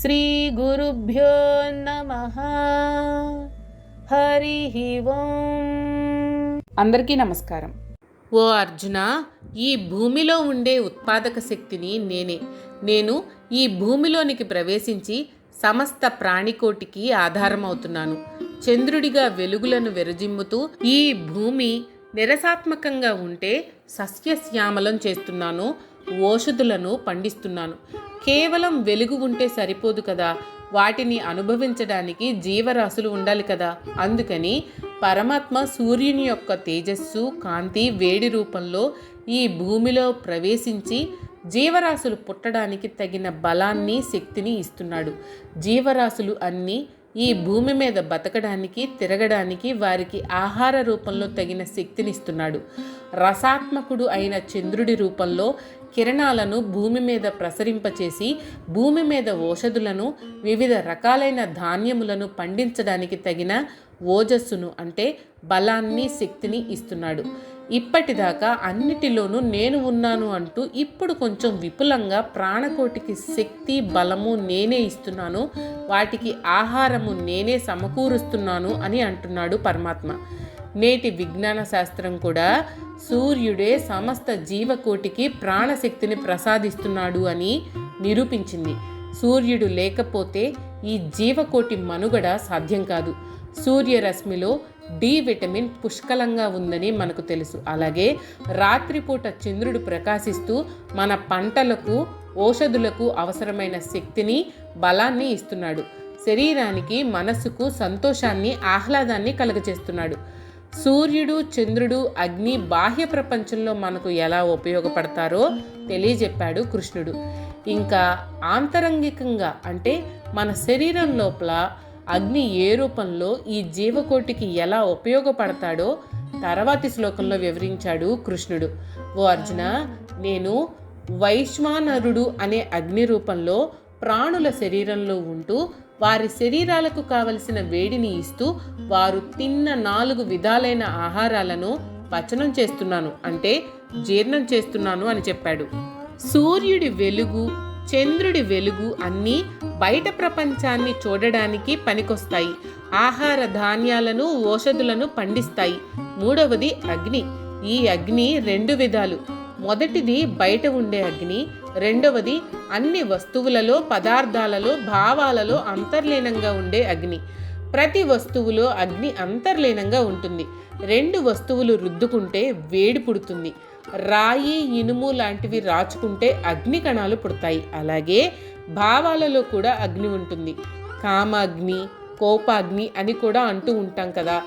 శ్రీ గురుభ్యో నమః. హరి ఓం. అందరికీ నమస్కారం. ఓ అర్జున, ఈ భూమిలో ఉండే ఉత్పాదక శక్తిని నేను ఈ భూమిలోనికి ప్రవేశించి సమస్త ప్రాణికోటికి ఆధారమవుతున్నాను. చంద్రుడిగా వెలుగులను విరజిమ్ముతూ ఈ భూమి నిరసాత్మకంగా ఉంటే సస్యశ్యామలం చేస్తున్నాను, ఓషధులను పండిస్తున్నాను. కేవలం వెలుగు ఉంటే సరిపోదు కదా, వాటిని అనుభవించడానికి జీవరాశులు ఉండాలి కదా. అందుకని పరమాత్మ సూర్యుని యొక్క తేజస్సు, కాంతి, వేడి రూపంలో ఈ భూమిలో ప్రవేశించి జీవరాశులు పుట్టడానికి తగిన బలాన్ని, శక్తిని ఇస్తున్నాడు. జీవరాశులు అన్నీ ఈ భూమి మీద బతకడానికి, తిరగడానికి వారికి ఆహార రూపంలో తగిన శక్తినిస్తున్నాడు. రసాత్మకుడు అయిన చంద్రుడి రూపంలో కిరణాలను భూమి మీద ప్రసరింపచేసి భూమి మీద ఓషధులను, వివిధ రకాలైన ధాన్యములను పండించడానికి తగిన ఓజస్సును అంటే బలాన్ని, శక్తిని ఇస్తున్నాడు. ఇప్పటిదాకా అన్నిటిలోనూ నేను ఉన్నాను అంటూ ఇప్పుడు కొంచెం విపులంగా ప్రాణకోటికి శక్తి, బలము నేనే ఇస్తున్నాను, వాటికి ఆహారము నేనే సమకూరుస్తున్నాను అని అంటున్నాడు పరమాత్మ. నేటి విజ్ఞాన శాస్త్రం కూడా సూర్యుడే సమస్త జీవకోటికి ప్రాణశక్తిని ప్రసాదిస్తున్నాడు అని నిరూపించింది. సూర్యుడు లేకపోతే ఈ జీవకోటి మనుగడ సాధ్యం కాదు. సూర్యరశ్మిలో డి విటమిన్ పుష్కలంగా ఉందని మనకు తెలుసు. అలాగే రాత్రిపూట చంద్రుడు ప్రకాశిస్తూ మన పంటలకు, ఓషధులకు అవసరమైన శక్తిని, బలాన్ని ఇస్తున్నాడు. శరీరానికి, మనస్సుకు సంతోషాన్ని, ఆహ్లాదాన్ని కలుగజేస్తున్నాడు. సూర్యుడు, చంద్రుడు, అగ్ని బాహ్య ప్రపంచంలో మనకు ఎలా ఉపయోగపడతారో తెలియజెప్పాడు కృష్ణుడు. ఇంకా ఆంతరంగికంగా అంటే మన శరీరం లోపల అగ్ని ఏ రూపంలో ఈ జీవకోటికి ఎలా ఉపయోగపడతాడో తర్వాతి శ్లోకంలో వివరించాడు కృష్ణుడు. ఓ అర్జున, నేను వైశ్వానరుడు అనే అగ్ని రూపంలో ప్రాణుల శరీరంలో ఉంటూ వారి శరీరాలకు కావలసిన వేడిని ఇస్తూ వారు తిన్న 4 విధాలైన ఆహారాలను పచనం చేస్తున్నాను అంటే జీర్ణం చేస్తున్నాను అని చెప్పాడు. సూర్యుడి వెలుగు, చంద్రుడి వెలుగు అన్నీ బయట ప్రపంచాన్ని చూడడానికి పనికొస్తాయి. ఆహార ధాన్యాలను, ఓషధులను పండిస్తాయి. మూడవది అగ్ని. ఈ అగ్ని 2 విధాలు. మొదటిది బయట ఉండే అగ్ని, రెండవది అన్ని వస్తువులలో, పదార్థాలలో, భావాలలో అంతర్లీనంగా ఉండే అగ్ని. ప్రతి వస్తువులో అగ్ని అంతర్లీనంగా ఉంటుంది. 2 వస్తువులు రుద్దుకుంటే వేడి పుడుతుంది. రాయి, ఇనుము లాంటివి రాచుకుంటే అగ్ని కణాలు పుడతాయి. అలాగే భావాలలో కూడా అగ్ని ఉంటుంది. కామాగ్ని, కోపాగ్ని అని కూడా అంటూ ఉంటాం కదా.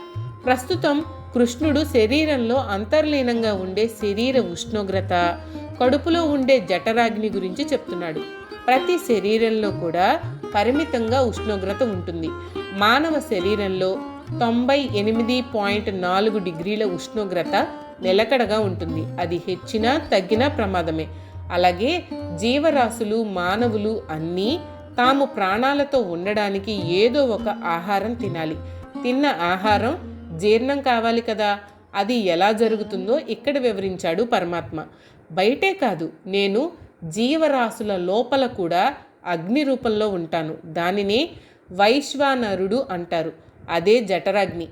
ప్రస్తుతం కృష్ణుడు శరీరంలో అంతర్లీనంగా ఉండే శరీర ఉష్ణోగ్రత, కడుపులో ఉండే జఠరాగ్ని గురించి చెప్తున్నాడు. ప్రతి శరీరంలో కూడా పరిమితంగా ఉష్ణోగ్రత ఉంటుంది. మానవ శరీరంలో 98.4 డిగ్రీల ఉష్ణోగ్రత నిలకడగా ఉంటుంది. అది హెచ్చినా తగ్గినా ప్రమాదమే. అలాగే జీవరాశులు, మానవులు అన్నీ తాము ప్రాణాలతో ఉండడానికి ఏదో ఒక ఆహారం తినాలి. తిన్న ఆహారం జీర్ణం కావాలి కదా. అది ఎలా జరుగుతుందో ఇక్కడ వివరించాడు పరమాత్మ. బయటే కాదు, నేను జీవరాశుల లోపల కూడా అగ్ని రూపంలో ఉంటాను. దానిని వైశ్వానరుడు అంటారు. అదే జఠరాగ్ని.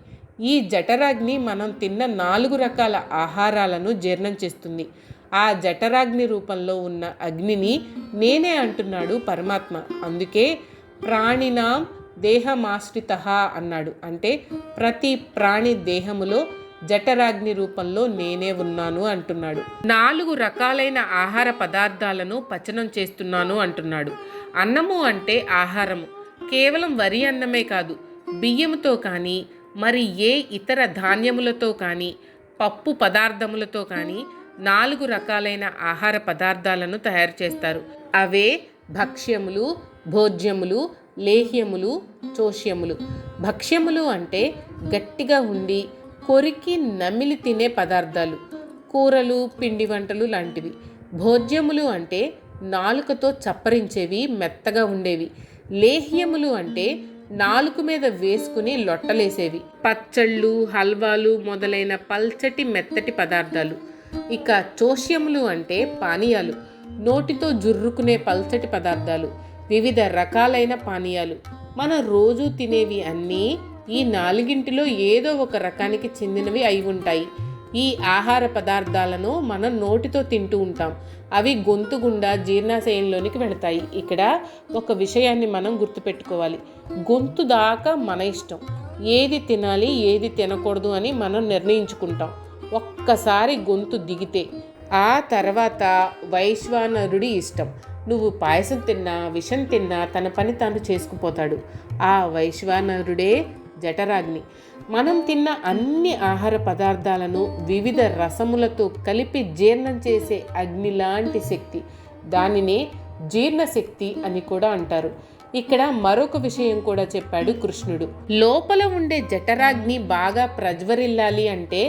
ఈ జఠరాగ్ని మనం తిన్న 4 రకాల ఆహారాలను జీర్ణం చేస్తుంది. ఆ జఠరాగ్ని రూపంలో ఉన్న అగ్నిని నేనే అంటున్నాడు పరమాత్మ. అందుకే ప్రాణినాం దేహమాశ్రిత అన్నాడు. అంటే ప్రతి ప్రాణి దేహములో జఠరాగ్ని రూపంలో నేనే ఉన్నాను అంటున్నాడు. 4 రకాలైన ఆహార పదార్థాలను పచనం చేస్తున్నాను అంటున్నాడు. అన్నము అంటే ఆహారము. కేవలం వరి అన్నమే కాదు, బియ్యముతో కానీ, మరి ఏ ఇతర ధాన్యములతో కానీ, పప్పు పదార్థములతో కానీ 4 రకాలైన ఆహార పదార్థాలను తయారు చేస్తారు. అవే భక్ష్యములు, భోజ్యములు, లేహ్యములు, చోష్యములు. భక్ష్యములు అంటే గట్టిగా ఉండి కొరికి నమిలి తినే పదార్థాలు, కూరలు, పిండి వంటలు లాంటివి. భోజ్యములు అంటే నాలుకతో చప్పరించేవి, మెత్తగా ఉండేవి. లేహ్యములు అంటే నాలుక మీద వేసుకుని లొట్టలేసేవి. పచ్చళ్ళు, హల్వాలు మొదలైన పల్చటి, మెత్తటి పదార్థాలు. ఇక చోష్యములు అంటే పానీయాలు, నోటితో జుర్రుకునే పల్చటి పదార్థాలు. వివిధ రకాలైన పానీయాలు. మనం రోజు తినేవి అన్నీ ఈ నాలుగింటిలో ఏదో ఒక రకానికి చెందినవి అయి ఉంటాయి. ఈ ఆహార పదార్థాలను మనం నోటితో తింటూ ఉంటాం. అవి గొంతు గుండా జీర్ణాశయంలోనికి వెళతాయి. ఇక్కడ ఒక విషయాన్ని మనం గుర్తుపెట్టుకోవాలి. గొంతు దాకా మన ఇష్టం. ఏది తినాలి, ఏది తినకూడదు అని మనం నిర్ణయించుకుంటాం. ఒక్కసారి గొంతు దిగితే ఆ తర్వాత వైశ్వానరుడి ఇష్టం. నువ్వు పాయసం తిన్నా, విషం తిన్నా తన పని తాను చేసుకుపోతాడు. ఆ వైశ్వానరుడే జఠరాగ్ని. మనం తిన్న అన్ని ఆహార పదార్థాలను వివిధ రసములతో కలిపి జీర్ణం చేసే అగ్ని లాంటి శక్తి. దానినే జీర్ణశక్తి అని కూడా అంటారు. ఇక్కడ మరొక విషయం కూడా చెప్పాడు కృష్ణుడు. లోపల ఉండే జఠరాగ్ని బాగా ప్రజ్వరిల్లాలి అంటే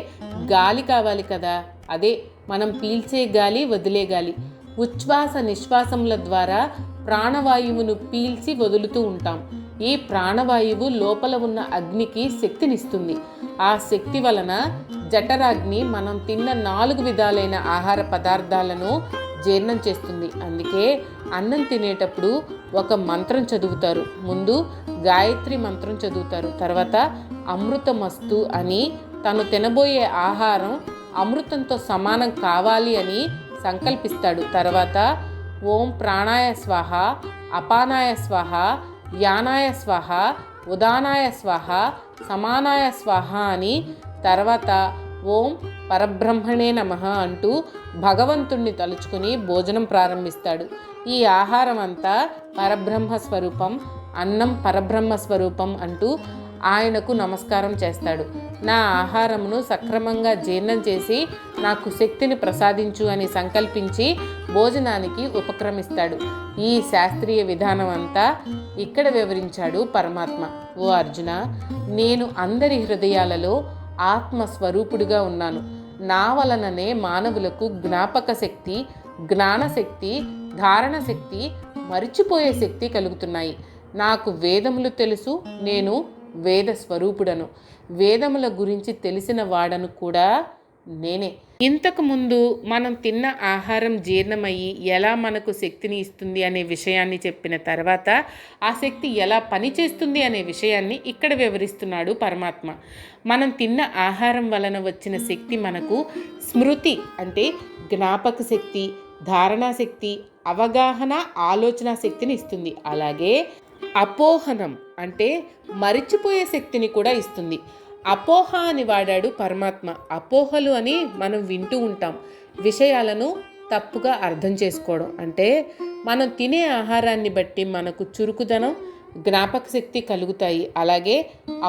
గాలి కావాలి కదా. అదే మనం పీల్చే గాలి, వదిలే గాలి. ఉచ్ఛ్వాస నిశ్వాసముల ద్వారా ప్రాణవాయువును పీల్చి వదులుతూ ఉంటాం. ఈ ప్రాణవాయువు లోపల ఉన్న అగ్నికి శక్తినిస్తుంది. ఆ శక్తి వలన జఠరాగ్ని మనం తిన్న 4 విధాలైన ఆహార పదార్థాలను జీర్ణం చేస్తుంది. అందుకే అన్నం తినేటప్పుడు ఒక మంత్రం చదువుతారు. ముందు గాయత్రి మంత్రం చదువుతారు. తర్వాత అమృతమస్తు అని తను తినబోయే ఆహారం అమృతంతో సమానం కావాలి అని సంకల్పిస్తాడు. తర్వాత ఓం ప్రాణాయ స్వాహ, అపానాయ స్వాహ, యానాయ స్వాహ, ఉదానాయ స్వాహ, సమానాయ స్వాహ అని, తర్వాత ఓం పరబ్రహ్మణే నమః అంటూ భగవంతుణ్ణి తలుచుకుని భోజనం ప్రారంభిస్తాడు. ఈ ఆహారం అంతా పరబ్రహ్మ స్వరూపం, అన్నం పరబ్రహ్మ స్వరూపం అంటూ ఆయనకు నమస్కారం చేస్తాడు. నా ఆహారమును సక్రమంగా జీర్ణం చేసి నాకు శక్తిని ప్రసాదించు అని సంకల్పించి భోజనానికి ఉపక్రమిస్తాడు. ఈ శాస్త్రీయ విధానం అంతా ఇక్కడ వివరించాడు పరమాత్మ. ఓ అర్జున, నేను అందరి హృదయాలలో ఆత్మస్వరూపుడిగా ఉన్నాను. నా వలననే మానవులకు జ్ఞాపక శక్తి, జ్ఞానశక్తి, ధారణ శక్తి, మరిచిపోయే శక్తి కలుగుతున్నాయి. నాకు వేదములు తెలుసు, నేను వేద స్వరూపుడను. వేదముల గురించి తెలిసిన వాడను కూడా నేనే. ఇంతకు ముందు మనం తిన్న ఆహారం జీర్ణమయ్యి ఎలా మనకు శక్తిని ఇస్తుంది అనే విషయాన్ని చెప్పిన తర్వాత ఆ శక్తి ఎలా పనిచేస్తుంది అనే విషయాన్ని ఇక్కడ వివరిస్తున్నాడు పరమాత్మ. మనం తిన్న ఆహారం వలన వచ్చిన శక్తి మనకు స్మృతి అంటే జ్ఞాపక శక్తి, ధారణా శక్తి, అవగాహన, ఆలోచన శక్తిని ఇస్తుంది. అలాగే అపోహనం అంటే మరిచిపోయే శక్తిని కూడా ఇస్తుంది. అపోహ అని వాడాడు పరమాత్మ. అపోహలు అని మనం వింటూ ఉంటాం. విషయాలను తప్పుగా అర్థం చేసుకోవడం అంటే మనం తినే ఆహారాన్ని బట్టి మనకు చురుకుదనం, జ్ఞాపక శక్తి కలుగుతాయి. అలాగే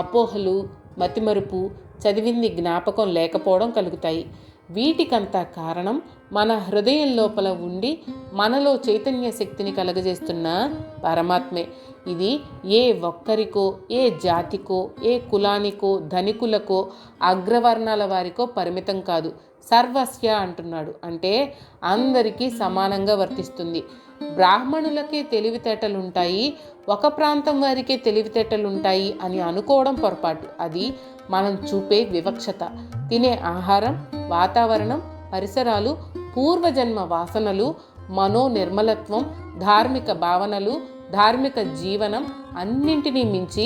అపోహలు, మతిమరుపు, చదివింది జ్ఞాపకం లేకపోవడం కలుగుతాయి. వీటికంతా కారణం మన హృదయం లోపల ఉండి మనలో చైతన్య శక్తిని కలగజేస్తున్న పరమాత్మే. ఇది ఏ ఒక్కరికో, ఏ జాతికో, ఏ కులానికో, ధనికులకో, అగ్రవర్ణాల వారికో పరిమితం కాదు. సర్వస్య అంటున్నాడు. అంటే అందరికీ సమానంగా వర్తిస్తుంది. బ్రాహ్మణులకే తెలివితేటలుంటాయి, ఒక ప్రాంతం వారికే తెలివితేటలుంటాయి అని అనుకోవడం పొరపాటు. అది మనం చూపే వివక్షత. తినే ఆహారం, వాతావరణం, పరిసరాలు, పూర్వజన్మ వాసనలు, మనో నిర్మలత్వం, ధార్మిక భావనలు, ధార్మిక జీవనం, అన్నింటినీ మించి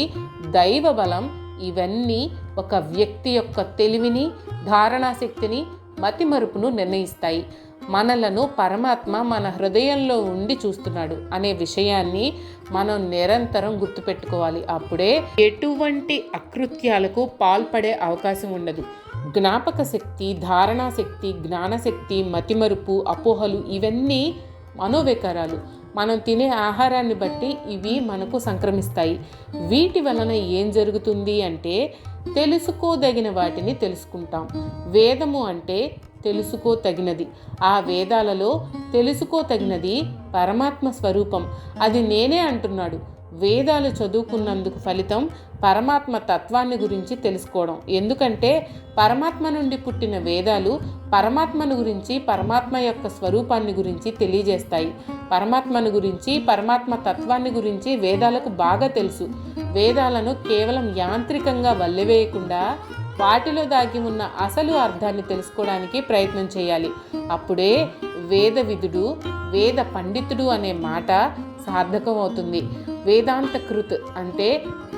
దైవ బలం, ఇవన్నీ ఒక వ్యక్తి యొక్క తెలివిని, ధారణాశక్తిని, మతిమరుపును నిర్ణయిస్తాయి. మనలను పరమాత్మ మన హృదయంలో ఉండి చూస్తున్నాడు అనే విషయాన్ని మనం నిరంతరం గుర్తుపెట్టుకోవాలి. అప్పుడే ఎటువంటి అకృత్యాలకు పాల్పడే అవకాశం ఉండదు. జ్ఞాపక శక్తి, ధారణాశక్తి, జ్ఞానశక్తి, మతిమరుపు, అపోహలు ఇవన్నీ మనోవికారాలు. మనం తినే ఆహారాన్ని బట్టి ఇవి మనకు సంక్రమిస్తాయి. వీటి వలన ఏం జరుగుతుంది అంటే తెలుసుకోదగిన వాటిని తెలుసుకుంటాం. వేదము అంటే తెలుసుకోతగినది. ఆ వేదాలలో తెలుసుకోతగినది పరమాత్మ స్వరూపం. అది నేనే అంటున్నాడు. వేదాలు చదువుకున్నందుకు ఫలితం పరమాత్మ తత్వాన్ని గురించి తెలుసుకోవడం. ఎందుకంటే పరమాత్మ నుండి పుట్టిన వేదాలు పరమాత్మను గురించి, పరమాత్మ యొక్క స్వరూపాన్ని గురించి తెలియజేస్తాయి. పరమాత్మను గురించి, పరమాత్మ తత్వాన్ని గురించి వేదాలకు బాగా తెలుసు. వేదాలను కేవలం యాంత్రికంగా వల్లెవేయకుండా వాటిలో దాగి ఉన్న అసలు అర్థాన్ని తెలుసుకోవడానికి ప్రయత్నం చేయాలి. అప్పుడే వేద విదుడు, వేద పండితుడు అనే మాట సార్థకం అవుతుంది. వేదాంత కృత్ అంటే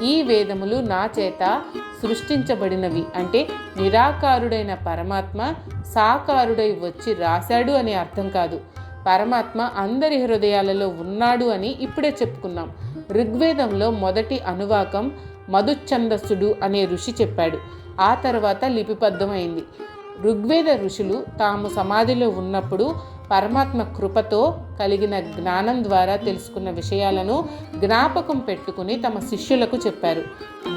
ఈ వేదములు నా చేత సృష్టించబడినవి అంటే నిరాకారుడైన పరమాత్మ సాకారుడై వచ్చి రాశాడు అనే అర్థం కాదు. పరమాత్మ అందరి హృదయాలలో ఉన్నాడు అని ఇప్పుడే చెప్పుకున్నాం. ఋగ్వేదంలో మొదటి అనువాకం మధుఛందస్సుడు అనే ఋషి చెప్పాడు. ఆ తర్వాత లిపిబద్ధమైంది. ఋగ్వేద ఋషులు తాము సమాధిలో ఉన్నప్పుడు పరమాత్మ కృపతో కలిగిన జ్ఞానం ద్వారా తెలుసుకున్న విషయాలను జ్ఞాపకం పెట్టుకుని తమ శిష్యులకు చెప్పారు.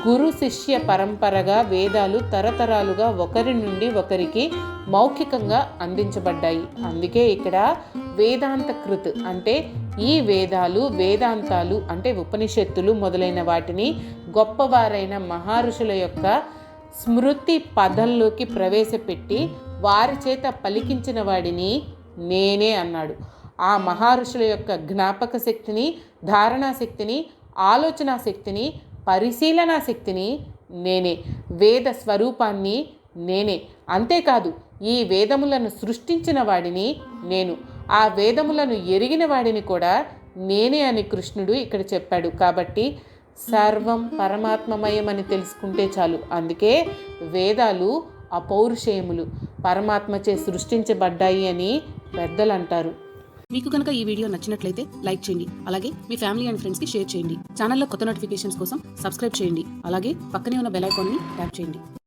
గురు శిష్య పరంపరగా వేదాలు తరతరాలుగా ఒకరి నుండి ఒకరికి మౌఖికంగా అందించబడ్డాయి. అందుకే ఇక్కడ వేదాంత కృత్ అంటే ఈ వేదాలు వేదాంతాలు అంటే ఉపనిషత్తులు మొదలైన వాటిని గొప్పవారైన మహర్షుల యొక్క స్మృతి పదంలోకి ప్రవేశపెట్టి వారి చేత పలికించిన వాడిని నేనే అన్నాడు. ఆ మహర్షుల యొక్క జ్ఞాపక శక్తిని, ధారణా శక్తిని, ఆలోచన శక్తిని, పరిశీలనా శక్తిని నేనే, వేద స్వరూపాన్ని నేనే. అంతేకాదు ఈ వేదములను సృష్టించిన వాడిని నేను, ఆ వేదములను ఎరిగిన వాడిని కూడా నేనే అని కృష్ణుడు ఇక్కడ చెప్పాడు. కాబట్టి సర్వం పరమాత్మమయమని తెలుసుకుంటే చాలు. అందుకే వేదాలు అపౌరుషేయములు, పరమాత్మచే సృష్టించబడ్డాయి అని పెద్దలు అంటారు. మీకు కనుక ఈ వీడియో నచ్చినట్లయితే లైక్ చేయండి. అలాగే మీ ఫ్యామిలీ అండ్ ఫ్రెండ్స్కి షేర్ చేయండి. ఛానల్లో కొత్త నోటిఫికేషన్స్ కోసం సబ్స్క్రైబ్ చేయండి. అలాగే పక్కనే ఉన్న బెల్ ఐకాన్ని ట్యాప్ చేయండి.